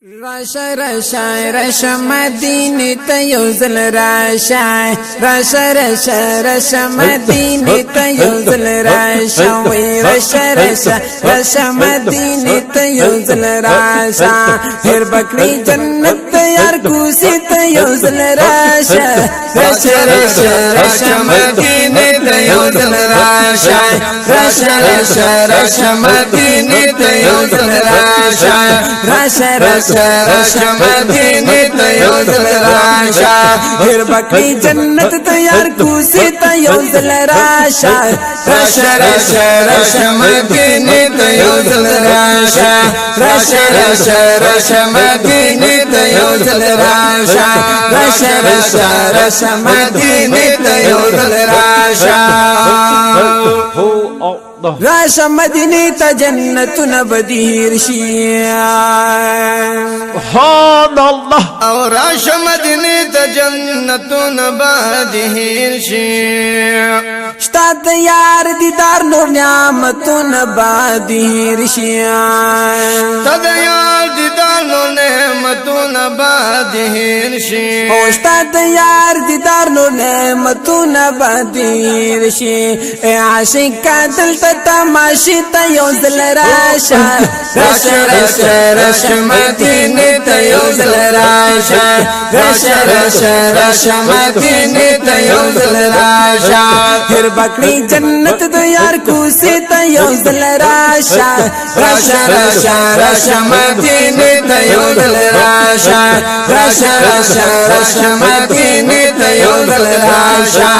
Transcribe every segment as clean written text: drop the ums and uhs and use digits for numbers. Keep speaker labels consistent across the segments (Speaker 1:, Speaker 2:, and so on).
Speaker 1: راشا راشا راشا مدینه ته یو ځل راشا راشا راشا راشا مدینه ته یو ځل راشا وای راشا راشا راشا مدینه ته یو ځل راشا هر بکری جنت تیار کوسی ته یو ځل راشا راشا راشا راشا مدینه ته یو ځل راشا راشا راشا راشا مدینه ته یو ځل راشا راشا راشا راشا مدینه ته یو ځل راشا هر بکری جنت تیار کوسی ته یو ځل راشا راشا راشا راشا مدینه ته یو ځل راشا راشا راشا راشا مدینه ته یو ځل راشا راشا راشا راشا مدینه ته یو ځل راشا راشا مدینه ته جنتونه بدیر شي
Speaker 2: سبحان الله
Speaker 3: او راشا مدینه ته جنتونه بدیر شي
Speaker 1: شتا د یار دیدار نور نعمتونه بدیر شي
Speaker 3: تد یار دیدار نور نعمتونه بدیر شي
Speaker 1: او شتا د یار دیدار نور نعمتونه بدیر شي عاشق دل ته تماشې ته یو ځل راشا راشا راشا راشا مدینه ته یو ځل راشا راشا راشا راشا مدینه ته یو ځل راشا هر بکری جنت د یار کوسی ته یو ځل راشا راشا راشا راشا مدینه ته یو ځل راشا راشا راشا راشا مدینه ته یو ځل راشا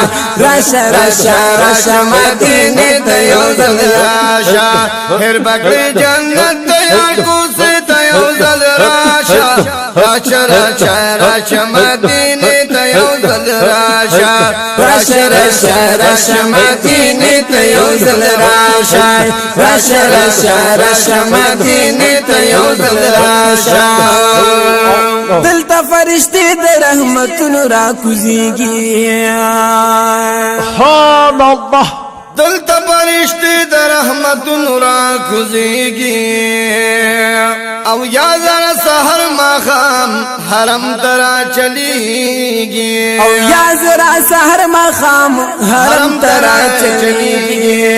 Speaker 1: راشا راشا راشا مدینه ته یو ځل
Speaker 3: راشا هر بکری جنت تیار کوسی ته یو ځل راشا راشا راشا راشا مدینه ته یو ځل راشا
Speaker 1: راشا راشا راشا مدینه ته یو ځل راشا راشا راشا راشا مدینه ته یو ځل راشا دلته فرشتي د رحمتونو را کوزيږي
Speaker 2: سبحان الله
Speaker 3: دلته فرشتي د رحمتونو را کوزيږي او یا زړه سحر ماخام حرم ترا چلیږي
Speaker 1: او یا زړه سحر ماخام حرم ترا چلیږي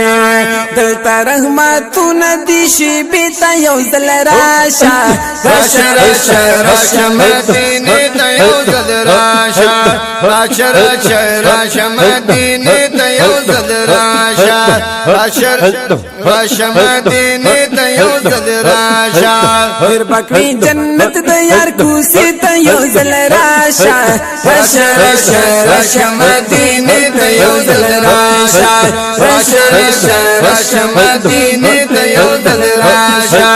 Speaker 1: دلته رحمتونه دي شي بیت یو ځل راشا
Speaker 3: راشا راشا راشا مدینه ته یو ځل راشا راشا راشا راشا مدینه ته یو ځل راشا راشا راشا مدینه ته یو ځل راشا
Speaker 1: هر بکری جنت د یار کوسی ته یو ځل راشا راشا راشا راشا مدینه ته یو ځل راشا راشا راشا راشا مدینه ته یو ځل راشا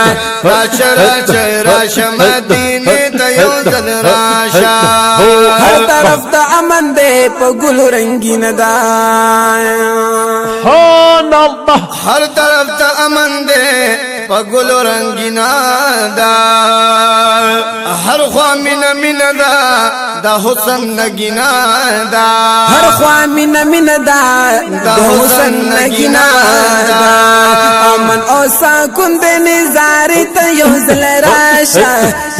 Speaker 3: راشا راشا راشا مدینه ته یو ځل راشا
Speaker 1: هر طرف د امن دې په ګل رنگین دا
Speaker 2: سبحان الله
Speaker 3: هر طرف ته امن دې په ګل رنگینا دا هر خوا مینا مینا دا د حسن نگینا دا
Speaker 1: هر خوا مینا مینا دا د حسن نگینا دا امن او سکون د نظر ته یو ځل راشا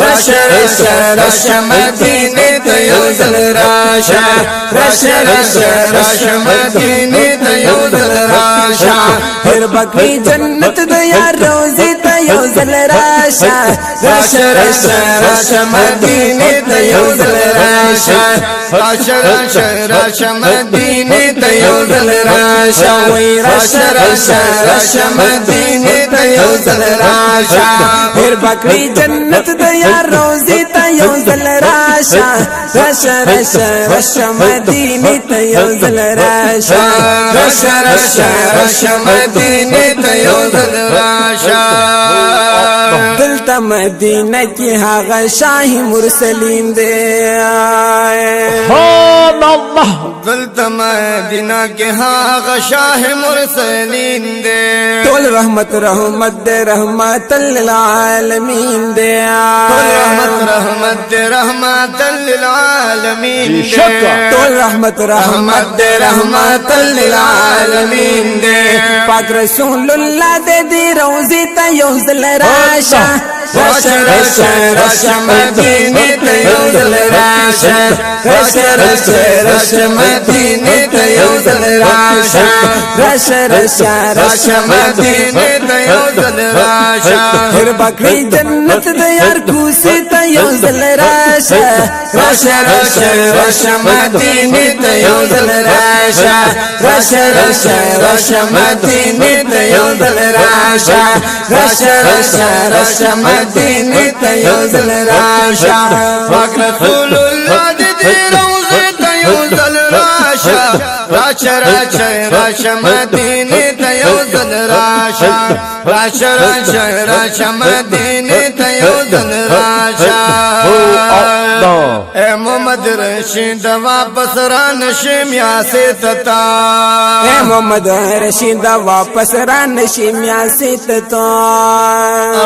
Speaker 1: راشا راشا راشا مدینه ته یو ځل راشا راشا راشا راشا مدینه ته یو ځل راشا هر بکری جنت د یار روزي ته یو ځل راشا راشا راشا راشا مدینه ته یو ځل راشا
Speaker 3: راشا راشا راشا مدینه ته یو ځل
Speaker 1: راشا وای راشا راشا راشا مدینه ته یو ځل راشا هر بکری جنت د یار روزي ته یو ځل راشا راشا راشا راشا مدینه ته یو ځل راشا راشا راشا راشا مدینه ته یو ځل راشا دلته مدینه کې هغه شاه مرسلین دی
Speaker 2: سبحان الله
Speaker 3: دلته مدینه کې هغه شاه مرسلین دی
Speaker 1: ټول رحمت رحمت دے رحمت للعالمین دے
Speaker 3: ټول رحمت رحمت دے رحمت للعالمین دے
Speaker 1: ټول رحمت رحمت دے رحمت للعالمین دے پاک رسول الله دے دی روزی ته یو ځل راشا راشا راشا راشا مدینه ته یو ځل راشه راشا راشا راشا مدینه ته یو ځل راشه راشا راشا راشا مدینه ته یو ځل راشه هر بکری جنت د یار کوسه ته یو ځل راشه راشا راشا راشا مدینه ته یو ځل راشه راشا راشا راشا مدینه ته یو ځل راشه راشا راشا راشا مدینه ته یو ځل راشه پاک رسول الله دې روزه ته یو ځل راشه راشا راشا راشا مدینه ته یو ځل راشه راشا راشا راشا مدینه ته یو ځل راشه اے محمد رشید واپس را نشیم یا ستتا اے محمد رشید واپس را نشیم یا ستتا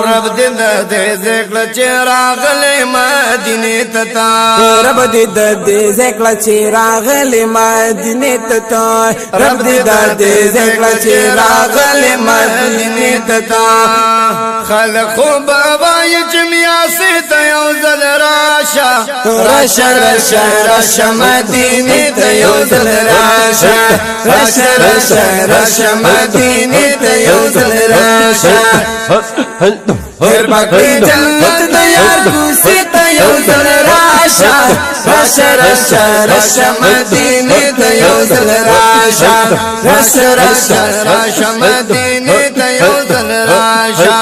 Speaker 1: رب دې ذکر چراغ مدینه تتا رب دې ذکر چراغ مدینه تتا رب دې ذکر چراغ مدینه تتا خلق بابا جميع ستا یو ځل راشه راشا راشا راشا مدینه ته یو ځل راشه راشا راشا راشا مدینه ته یو ځل راشه هر باقی جنت د یار کوسه ته یو ځل راشه راشا راشا راشا مدینه ته یو ځل راشه راشا راشا راشا مدینه ته یو ځل راشه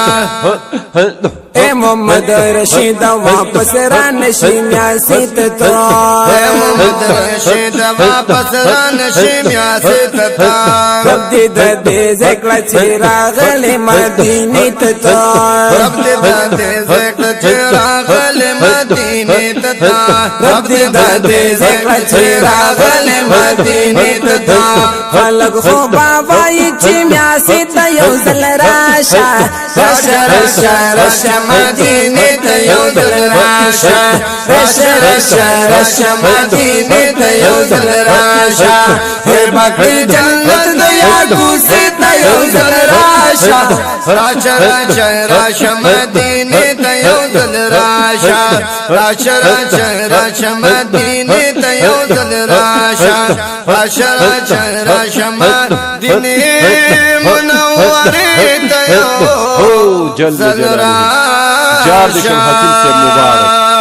Speaker 1: اے محمد رشید واپس را نشیم یا ستتا اے محمد رشید واپس را نشیم یا ستتا رب دې ذکر چراغ مدینه تتا رب دې ذکر چراغ مدینه تتا رب دې ذکر چراغ مدینه تتا خلق خو بابا چې میا ستا یو ځل راشه راشا راشا راشا مدینه ته یو ځل راشه راشا راشا راشا مدینه ته یو ځل راشه هر باقی جنت د یار کوسه ته یو ځل راشه راشا راشا راشا مدینه ته یو ځل راشه راشا راشا راشا مدینه ته یو ځل راشه راشا راشا راشا مدینه منوره ته یو
Speaker 2: جل جلاله جار دشم حتیم سے مبارک